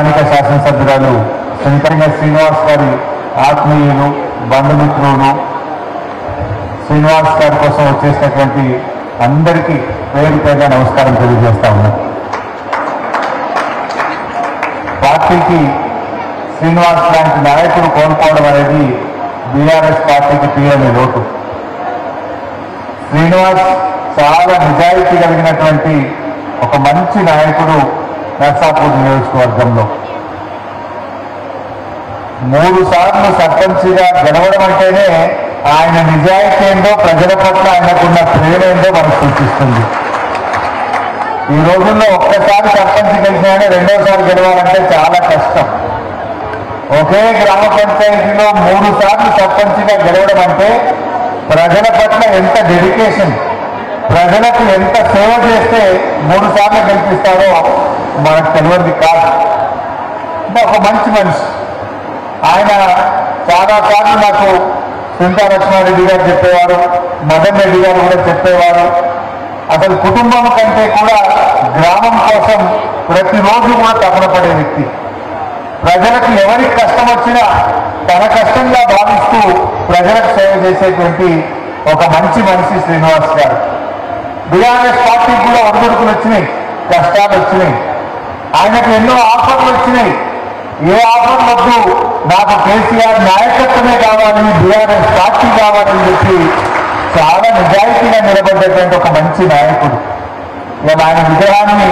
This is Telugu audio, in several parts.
స్థానిక శాసనసభ్యురాలు సునీత శ్రీనివాస్ గారి ఆత్మీయులు బంధుమిత్రులు శ్రీనివాస్ గారి కోసం వచ్చేసినటువంటి అందరికీ పేరు పేరుగా నమస్కారం తెలియజేస్తా ఉన్నాం. పార్టీకి శ్రీనివాస్ లాంటి నాయకుడు కోల్పోవడం అనేది బీఆర్ఎస్ పార్టీకి తీరని లోటు. శ్రీనివాస్ చాలా నిజాయితీ కలిగినటువంటి ఒక మంచి నాయకుడు. నర్సాపూర్ నియోజకవర్గంలో 3 సార్లు సర్పంచిగా గెలవడం అంటేనే ఆయన నిజాయితీ ఏందో, ప్రజల పట్ల ఆయనకున్న ప్రేమ ఏందో మనకు సూచిస్తుంది. ఈ రోజుల్లో ఒక్కసారి సర్పంచ్ గెలిచినా రెండోసారి గెలవాలంటే చాలా కష్టం. ఒకే గ్రామ పంచాయతీలో 3 సార్లు సర్పంచ్గా గెలవడం అంటే ప్రజల పట్ల ఎంత డెడికేషన్, ప్రజలకు ఎంత సేవ చేస్తే 3 సార్లు గెలిపిస్తారో మనకు తెలియదు కాదు. అంటే ఒక మంచి మనిషి. ఆయన చాలాసార్లు నాకు సునీతా లక్ష్మారెడ్డి గారు చెప్పేవారు, మదన్ రెడ్డి గారు కూడా చెప్పేవారు, అసలు కుటుంబం కంటే కూడా గ్రామం కోసం ప్రతిరోజు కూడా తపన పడే వ్యక్తి. ప్రజలకు ఎవరికి కష్టం వచ్చినా తన కష్టంగా భావిస్తూ ప్రజలకు సేవ చేసేటువంటి ఒక మంచి మనిషి శ్రీనివాస్ గారు. బీఆర్ఎస్ పార్టీకి కూడా ఒడిదుడుకులు వచ్చినాయి, కష్టాలు వచ్చినాయి, ఆయనకు ఎన్నో ఆఫర్లు వచ్చినాయి. ఏ ఆఫర్ వద్దు, నాకు కేసీఆర్ నాయకత్వమే కావాలి, బీఆర్ఎస్ పార్టీ కావాలని చెప్పి చాలా నిజాయితీగా నిలబడ్డటువంటి ఒక మంచి నాయకుడు. ఇక ఆయన విగ్రహాన్ని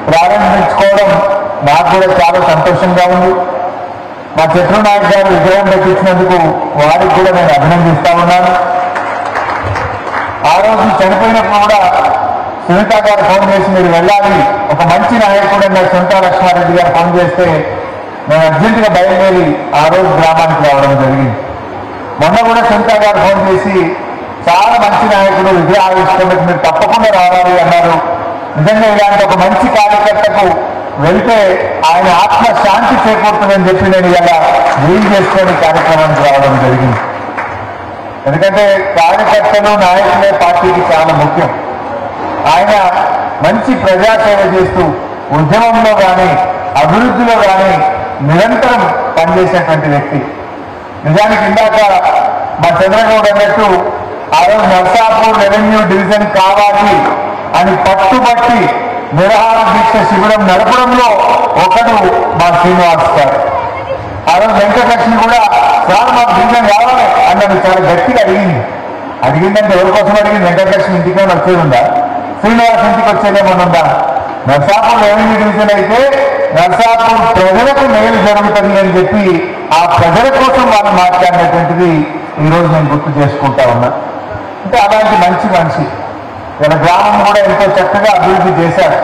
ప్రారంభించుకోవడం నాకు కూడా చాలా సంతోషంగా ఉంది. మా చంద్రనాయక్ గారు విగ్రహం పెట్టించినందుకు వారికి కూడా నేను అభినందిస్తా ఉన్నాను. ఆ రోజు చనిపోయినప్పుడు కూడా సునీత గారు ఫోన్ చేసి మీరు వెళ్ళాలి, ఒక మంచి నాయకుడు అన్న సునీతా లక్ష్మారెడ్డి గారు ఫోన్ చేస్తే నేను అర్జెంటుగా బయలుదేరి ఆ రోజు గ్రామానికి రావడం జరిగింది. మొన్న కూడా సునీత గారు ఫోన్ చేసి చాలా మంచి నాయకుడు, విగ్రహావిష్కరణకు మీరు తప్పకుండా రావాలి అన్నారు. నిజంగా ఇలాంటి ఒక మంచి కార్యకర్తకు వెళ్తే ఆయన ఆత్మ శాంతి చేకూరుతుందని చెప్పి నేను ఇలా వీలు చేసుకొని కార్యక్రమానికి రావడం జరిగింది. ఎందుకంటే కార్యకర్తలు నాయకులే పార్టీకి చాలా ముఖ్యం. ఆయన మంచి ప్రజాసేవ చేస్తూ ఉద్యమంలో కానీ అభివృద్ధిలో కానీ నిరంతరం పనిచేసేటువంటి వ్యక్తి. నిజానికి ఇందాక మా చంద్రగౌడ్ అన్నట్టు ఆ రోజు నర్సాపూర్ రెవెన్యూ డివిజన్ కావాలి అని పట్టుబట్టి నిరాహార దీక్ష శిబిరం నడపడంలో ఒకడు మా శ్రీనివాస్ గారు. ఆ రోజు వెంకటలక్ష్మి కూడా సార్ మాకు డివిజన్ కావాలి అన్నది చాలా గట్టిగా అడిగిందంటే ఎవరి కోసం అడిగింది? వెంకటలక్ష్మి ఇంటికి వచ్చేది ఉందా? శ్రీనివాస్ ఇంటికి వచ్చేదేమన్నా ఉందా? నర్సాపూర్ రెవెన్యూ డివిజన్ అయితే నర్సాపూర్ ప్రజలకు మేలు జరుగుతుంది అని చెప్పి ఆ ప్రజల కోసం వాళ్ళు మాట్లాడినటువంటిది ఈరోజు నేను గుర్తు చేసుకుంటా ఉన్నా. అంటే అలాంటి మంచి మనిషి. ఇలా గ్రామం కూడా ఎంతో చక్కగా అభివృద్ధి చేశారు.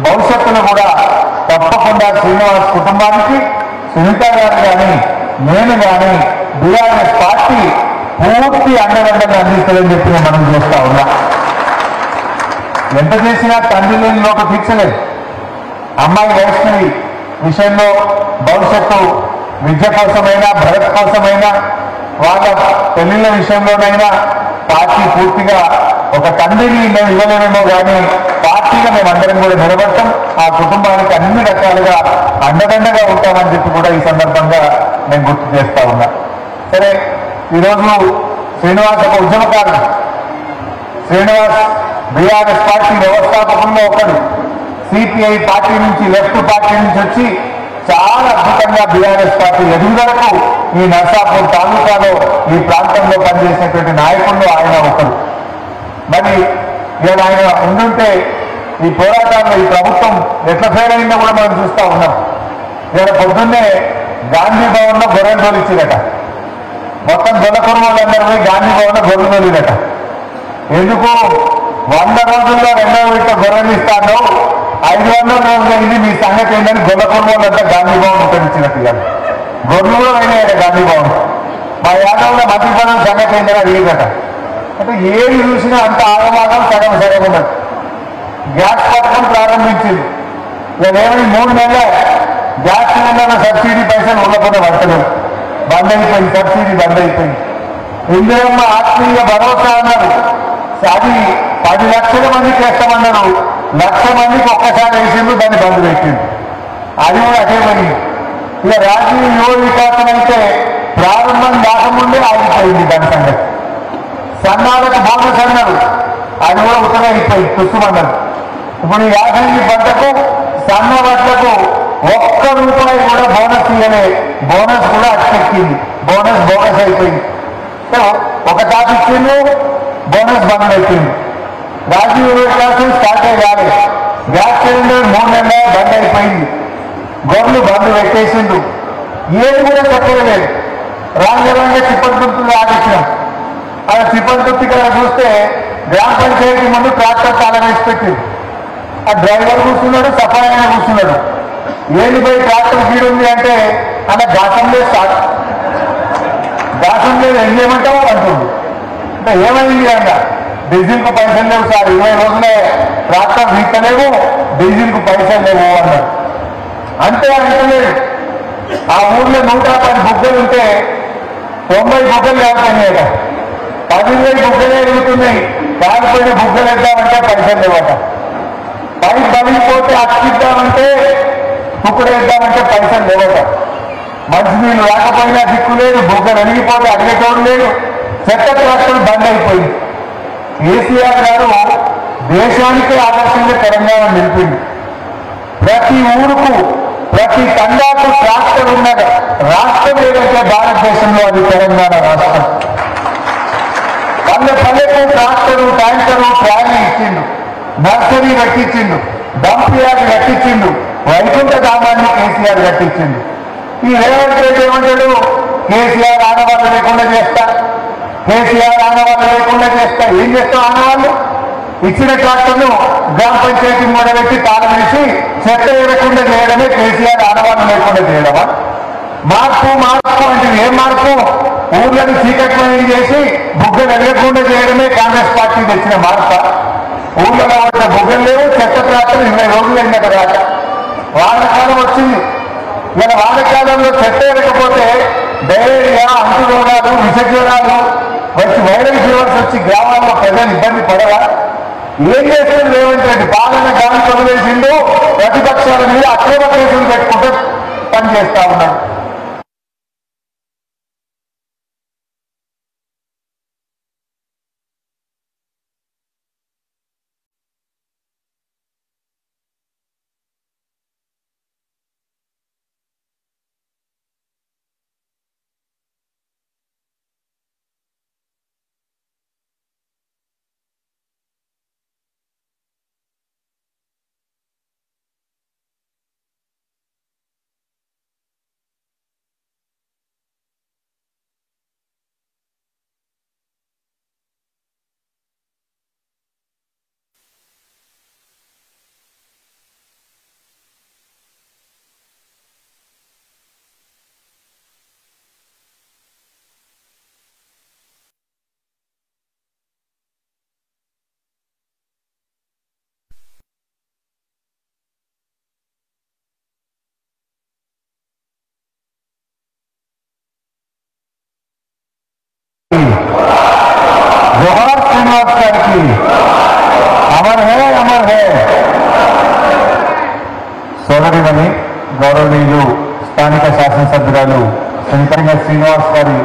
భవిష్యత్తులో కూడా తప్పకుండా శ్రీనివాస్ కుటుంబానికి సునీత గారు కానీ నేను కానీ బీఆర్ఎస్ పార్టీ పూర్తి అండదండలు అందిస్తుందని చెప్పి మనం చూస్తా ఉన్నా. ఎంత చేసినా తండ్రి లేని లోటు తీర్చలేదు. అమ్మాయి వైష్ణవి విషయంలో భవిష్యత్తు విద్య కోసమైనా భరత్ కోసమైనా వాళ్ళ పెళ్లిళ్ళ విషయంలోనైనా పార్టీ పూర్తిగా ఒక తండ్రిని మేము ఇవ్వలేమేమో కానీ పార్టీగా మేమందరం కూడా నిలబడతాం. ఆ కుటుంబానికి అన్ని రకాలుగా అండదండగా ఉంటామని చెప్పి కూడా ఈ సందర్భంగా నేను గుర్తు చేస్తా ఉన్నా. సరే, ఈరోజు శ్రీనివాస్ ఒక ఉద్యమకారుడు. శ్రీనివాస్ బీఆర్ఎస్ పార్టీ వ్యవస్థాపకుల్లో ఒకడు. సిపిఐ పార్టీ నుంచి, లెఫ్ట్ పార్టీ నుంచి వచ్చి చాలా అద్భుతంగా బీఆర్ఎస్ పార్టీ ఎదుగుదలకు ఈ నర్సాపూర్ తాలూకాలో ఈ ప్రాంతంలో పనిచేసినటువంటి నాయకుల్లో ఆయన ఒకరు. మరి ఇలా ఆయన ఉండుంటే ఈ పోరాటాల్లో ఈ ప్రభుత్వం ఎట్లా ఫెయిల్ అయిందో కూడా మనం చూస్తూ ఉన్నాం. ఇలా పొద్దున్నే గాంధీ భవన్లో గొర్రెలు తోలిచ్చిరట. మొత్తం గొల్లకుర్మలందరూ పోయి గాంధీ భవన్లో గొర్రెలు తోలిరట. ఎందుకు? 100 రోజుల్లో 2వ విడత గొర్రెలు ఇస్తాను, 500 రోజులు ఇది మీ సంగతి ఏంటని గొల్లకుర్మలంతా గాంధీ భవన్ ఉపయోగించినట్టు కాదు. గొర్రెలు కూడా అయినాయట గాంధీ భవన్. మా యాదవ్లో మంత్రిపదం సంగతి ఏంటని అడిగిందట. అంటే ఏది చూసినా అంత ఆగమాగం సగం ఉండదు. గ్యాస్ పథకం ప్రారంభించింది. ఇదేమైంది? 3 నెలలే గ్యాస్ సిలిండర్ల సబ్సిడీ పైసలు ఉండకుండా పడతలేదు. బంద్ అయిపోయింది, సబ్సిడీ బంద్ అయిపోయింది. ఇందిరమ్మ ఆత్మీయ భరోసా అన్నారు. అది 10 లక్షల మందికి వేస్తామన్నారు. 1,00,000 మందికి ఒక్కసారి వేసిండు, దాన్ని బంద్ పెట్టింది. అది కూడా అదే పని. ఇక రాజీవ్ యువ వికాసం అయితే ప్రారంభం కాకముందే ఆగిపోయింది. దాని సంగతి సన్నాలకు బోనస్ అన్నారు, అది కూడా ఉత్తగా అయిపోయింది, తుస్సుమన్నారు. ఇప్పుడు ఈ యాసంగి పంటకు సన్న బట్టలకు ₹1 కూడా బోనస్ ఇవ్వలే. బోనస్ కూడా అట్టెక్కింది, బోనస్ అయిపోయింది. ఒక తాపు ఇచ్చిండు, బోనస్ బంద్ అయిపోయింది. రాజీవ్ వికాసం స్టార్ట్ అయ్యాలి. గ్యాస్ సిలిండర్ 3 నెలల బంద్ అయిపోయింది. గొర్రెలు బంద్ పెట్టేసిండు. ఏది కూడా చెప్పలేదు. రాంగ చిప్పటితుర్తిలో ఆగించాం. అలా చిప్పటితుర్తి కదా చూస్తే గ్రామ పంచాయతీ ముందు ట్రాక్టర్ తాళం వేసి పెట్టింది. ఆ డ్రైవర్ కూర్చున్నాడు, సఫాయి అయినా కూర్చున్నాడు. ఏది పోయి ట్రాక్టర్ గీడు ఉంది అంటే అలా గాసం లేదు, గాసం లేదు, ఏం చేయమంటావు అంటుంది. అంటే ఏమైంది అన్న, డీజిల్కు పైసలు లేవు సార్, 20 రోజులే ట్రాక్టర్ తీస్తలేవు, డీజిల్కు పైసలు లేవు అన్నాడు. అంతే అంటలేదు. ఆ ఊర్లో 110 బుగ్గలు ఉంటే 90 బుగ్గలు లేకపోయినాయట. 10,000 బుగ్గలే ఎదుగుతున్నాయి. కాలిపోయిన బుగ్గలు వేద్దామంటే పైసలు లేవట. పై బలిపోతే అతికిద్దామంటే కుక్కడు వేద్దామంటే పైసలు లేవట. మంచినీళ్ళు రాకపోయినా దిక్కు లేదు, బుగ్గలు అడిగిపోతే అడిగేటోడు లేదు. చెత్త ట్రాక్టర్ బంద్ అయిపోయింది. కేసీఆర్ గారు దేశానికే ఆదర్శంగా తెలంగాణ నిలిపింది. ప్రతి ఊరుకు ప్రతి తండాకు ట్రాక్టర్ ఉన్న రాష్ట్రం ఏదైతే భారతదేశంలో అది తెలంగాణ రాష్ట్రం. పల్లెకు ట్రాక్టరు, ట్యాంకరు, ట్రాలీ ఇచ్చిండు, నర్సరీ కట్టించిండు, డంప్ యార్డ్ కట్టించిండు, వైకుంఠ ధామాన్ని కేసీఆర్ కట్టించిండు. ఈ రేవంత్ రెడ్డి ఏమంటాడు, కేసీఆర్ ఆనవాళ్ళు లేకుండా చేస్తా, కేసీఆర్ ఆనవాళ్ళు లేకుండా చేస్తా. ఏం చేస్తాం ఆనవాళ్ళు? ఇచ్చిన ట్రాక్టర్ను గ్రామ పంచాయతీ మొదలెట్టి తాళం వేసి చెత్త వేయకుండా చేయడమే కేసీఆర్ ఆనవాళ్ళు లేకుండా చేయడమా? మార్పు అంటే ఏం మార్పు? ఊర్లను చీకట్మయం చేసి బుగ్గలు ఎగరకుండా చేయడమే కాంగ్రెస్ పార్టీ తెచ్చిన మార్పు. ఊళ్ళలో పడ్డ బుగ్గలు లేవు, చెత్త ట్రాక్టర్ 20 రోజులు అయిన తర్వాత వానకాలం వచ్చింది. ఇలా వానకాలంలో చెత్త ఎరకపోతే డయేరియా, అంటురోగాలు, విషజ్వరాలు వచ్చి వైరల్ ఫీవర్స్ వచ్చి గ్రామాల్లో ప్రజలు ఇబ్బంది పడరా? ఏం చేస్తుంది రేవంత్ రెడ్డి? పాలన గాలి వదిలేసిండు, ప్రతిపక్షాల మీద అక్రమ కేసులు పెట్టుకుంటూ పనిచేస్తా ఉన్నాడు. जोहार श्रीनिवास गाరికి अमर है సోదరిమణి గౌరవనీయులు స్థానిక శాసనసభ్యురాలు శ్రీనివాస్ గారి